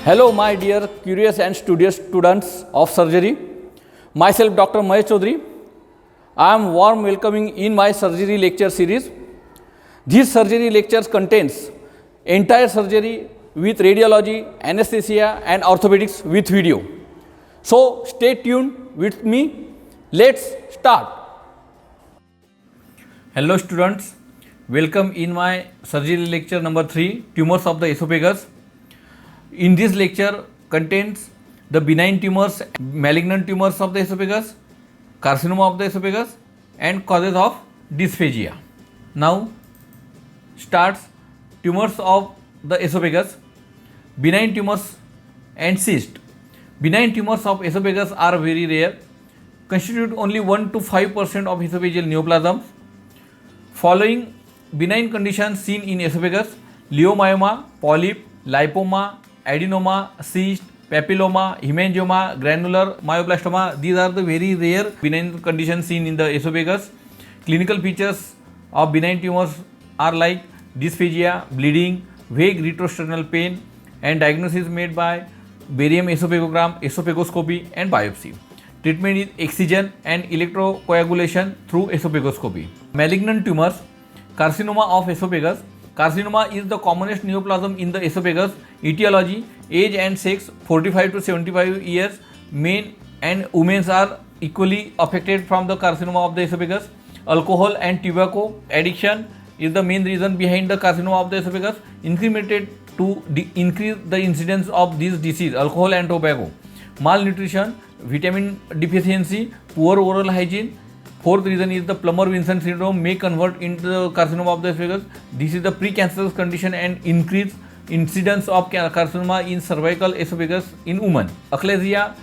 Hello, my dear curious and studious students of surgery. Myself, Dr. Mahesh Chaudhary. I am warm welcoming in my surgery lecture series. This surgery lectures contains entire surgery with radiology, anesthesia, and orthopedics with video. So stay tuned with me. Let's start. Hello, students. Welcome in my surgery lecture number 3, tumors of the esophagus. In this lecture contains the benign tumors, malignant tumors of the esophagus, carcinoma of the esophagus, and causes of dysphagia. Now starts tumors of the esophagus, benign tumors and cyst. Benign tumors of esophagus are very rare, constitute only 1 to 5% of esophageal neoplasms. Following benign conditions seen in esophagus: leiomyoma, polyp, lipoma, adenoma, cyst, papilloma, hemangioma, granular myoblastoma. These are the very rare benign conditions seen in the esophagus. Clinical features of benign tumors are like dysphagia, bleeding, vague retrosternal pain, and diagnosis made by barium esophagogram, esophagoscopy, and biopsy. Treatment is excision and electrocoagulation through esophagoscopy. Malignant tumors, carcinoma of esophagus. Carcinoma is the commonest neoplasm in the esophagus. Etiology: age and sex, 45 to 75 years. Men and women are equally affected from the carcinoma of the esophagus. Alcohol and tobacco addiction is the main reason behind the carcinoma of the esophagus. Incremented to increase the incidence of this disease: alcohol and tobacco. Malnutrition, vitamin deficiency, poor oral hygiene. Fourth reason is the Plummer-Vinson syndrome may convert into the carcinoma of the esophagus. This is the precancerous condition and increase incidence of carcinoma in cervical esophagus in women. Achalasia,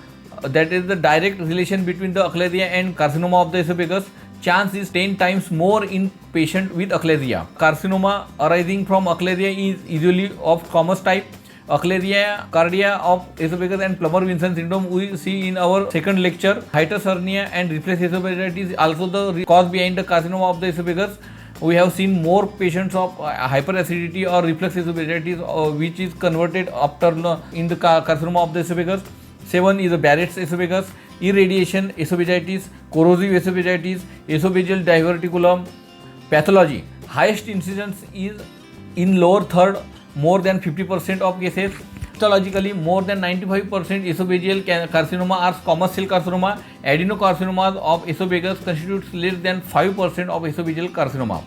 that is the direct relation between the achalasia and carcinoma of the esophagus. Chance is 10 times more in patient with achalasia. Carcinoma arising from achalasia is usually of squamous type. Achalasia, cardia of esophagus, and Plummer-Vinson syndrome we see in our second lecture. Hiatus hernia and reflex esophagitis is also the cause behind the carcinoma of the esophagus. We have seen more patients of hyperacidity or reflex esophagitis which is converted after in the carcinoma of the esophagus. 7 is the Barrett's esophagus, irradiation esophagitis, corrosive esophagitis, esophageal diverticulum. Pathology: highest incidence is in lower third, more than 50% of cases. Histologically, more than 95% esophageal carcinoma are squamous cell carcinoma. Adenocarcinomas of esophagus constitutes less than 5% of esophageal carcinoma.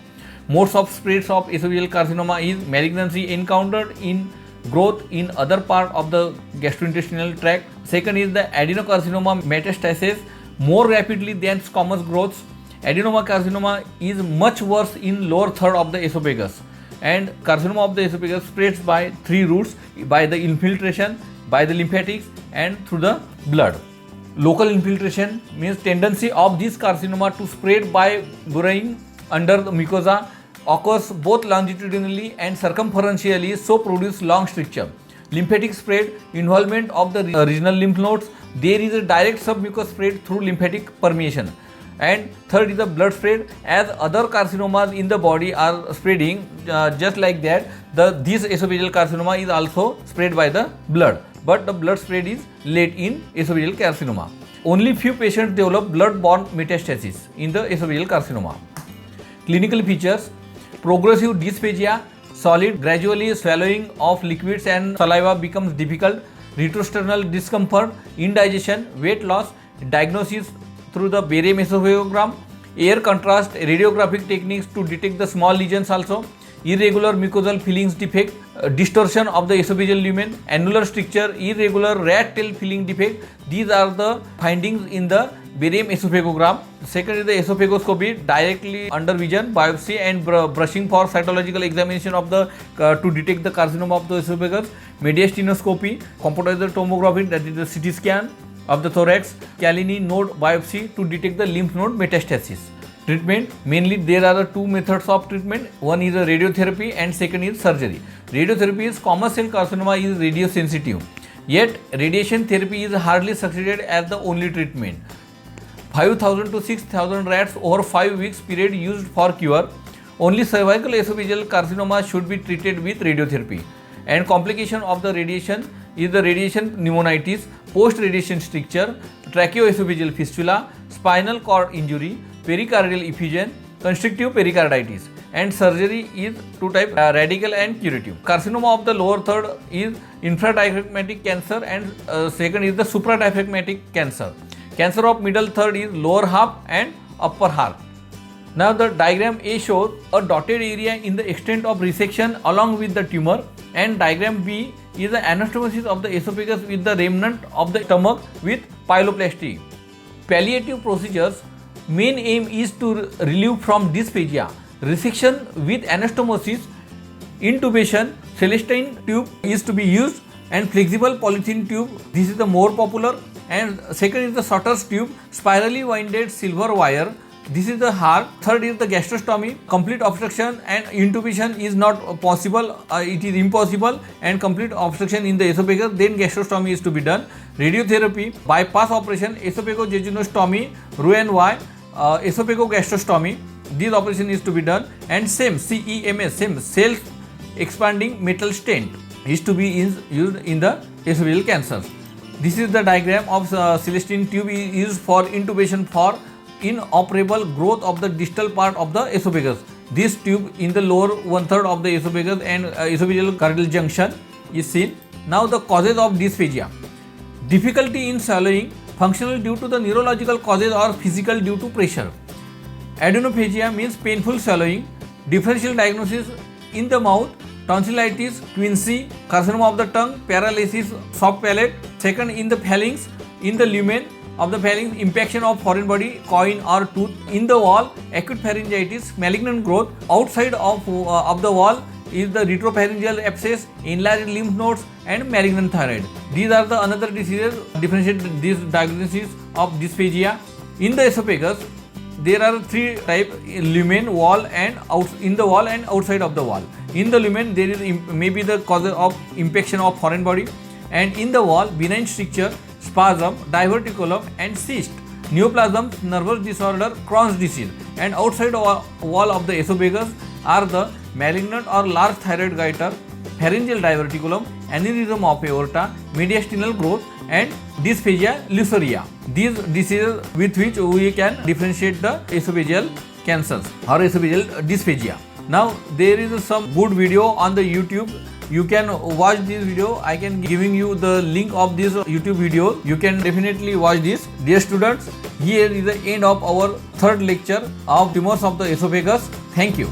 Modes of spreads of esophageal carcinoma is malignancy encountered in growth in other part of the gastrointestinal tract. Second is the adenocarcinoma metastasis more rapidly than squamous growths. Adenoma carcinoma is much worse in lower third of the esophagus. And carcinoma of the esophagus spreads by 3 routes: by the infiltration, by the lymphatics, and through the blood. Local infiltration means tendency of this carcinoma to spread by burrowing under the mucosa occurs both longitudinally and circumferentially, so produce long stricture. Lymphatic spread, involvement of the regional lymph nodes. There is a direct submucous spread through lymphatic permeation. And third is the blood spread. As other carcinomas in the body are spreading just like that, this esophageal carcinoma is also spread by the blood, but the blood spread is late in esophageal carcinoma. Only few patients develop blood-borne metastasis in the esophageal carcinoma. Clinical features: progressive dysphagia, solid gradually swallowing of liquids and saliva becomes difficult, retrosternal discomfort, indigestion, weight loss. Diagnosis through the barium esophagogram, air contrast radiographic techniques to detect the small lesions also. Irregular mucosal fillings defect, distortion of the esophageal lumen, annular stricture, irregular rat tail filling defect. These are the findings in the barium esophagogram. Second is the esophagoscopy, directly under vision, biopsy, and brushing for cytological examination of the to detect the carcinoma of the esophagus. Mediastinoscopy, computerized tomography, that is the CT scan of the thorax. Calini node biopsy to detect the lymph node metastasis. Treatment: mainly there are 2 methods of treatment. One is a radiotherapy and second is surgery. Radiotherapy is squamous cell carcinoma is radiosensitive, yet radiation therapy is hardly succeeded as the only treatment. 5,000 to 6,000 rats over 5 weeks period used for cure. Only cervical esophageal carcinoma should be treated with radiotherapy, and complication of the radiation is the radiation pneumonitis, post-radiation stricture, tracheoesophageal fistula, spinal cord injury, pericardial effusion, constrictive pericarditis. And surgery is two type, radical and curative. Carcinoma of the lower third is infradiaphragmatic cancer, and second is the supradiaphragmatic cancer. Cancer of middle third is lower half and upper half. Now the diagram A shows a dotted area in the extent of resection along with the tumor, and diagram B is the anastomosis of the esophagus with the remnant of the stomach with pyeloplasty. Palliative procedures main aim is to relieve from dysphagia. Resection with anastomosis, intubation, Celestine tube is to be used, and flexible polythene tube, this is the more popular, and second is the Sutter's tube, spirally winded silver wire. This is the heart. Third is the gastrostomy. Complete obstruction and intubation is not possible. It is impossible, and complete obstruction in the esophagus. Then gastrostomy is to be done. Radiotherapy, bypass operation, esophagojejunostomy, Roux-en-Y, esophagogastrostomy. This operation is to be done, and same CEMS, same self-expanding metal stent is to be used in the esophageal cancers. This is the diagram of Celestine tube is used for intubation for inoperable growth of the distal part of the esophagus. This tube in the lower one third of the esophagus and esophageal cardial junction is seen. Now the causes of dysphagia. Difficulty in swallowing, functional due to the neurological causes or physical due to pressure. Adenophagia means painful swallowing. Differential diagnosis in the mouth, tonsillitis, quinsy, carcinoma of the tongue, paralysis, soft palate. Second, in the phalanx, in the lumen of the phalanx, impaction of foreign body, coin or tooth. In the wall, acute pharyngitis, malignant growth. Outside of the wall is the retropharyngeal abscess, enlarged lymph nodes, and malignant thyroid. These are the another diseases differentiate this diagnosis of dysphagia. In the esophagus, there are three types: lumen, wall, and in the wall and outside of the wall. In the lumen, there is maybe the cause of impaction of foreign body, and in the wall, benign stricture, spasm, diverticulum, and cyst. Neoplasm, nervous disorder, Crohn's disease. And outside wall of the esophagus are the malignant or large thyroid goiter, pharyngeal diverticulum, aneurysm of aorta, mediastinal growth, and dysphagia luceria. These diseases with which we can differentiate the esophageal cancers or esophageal dysphagia. Now there is some good video on the YouTube. You can watch this video. I can giving you the link of this YouTube video. You can definitely watch this. Dear students, here is the end of our third lecture of tumors of the esophagus. Thank you.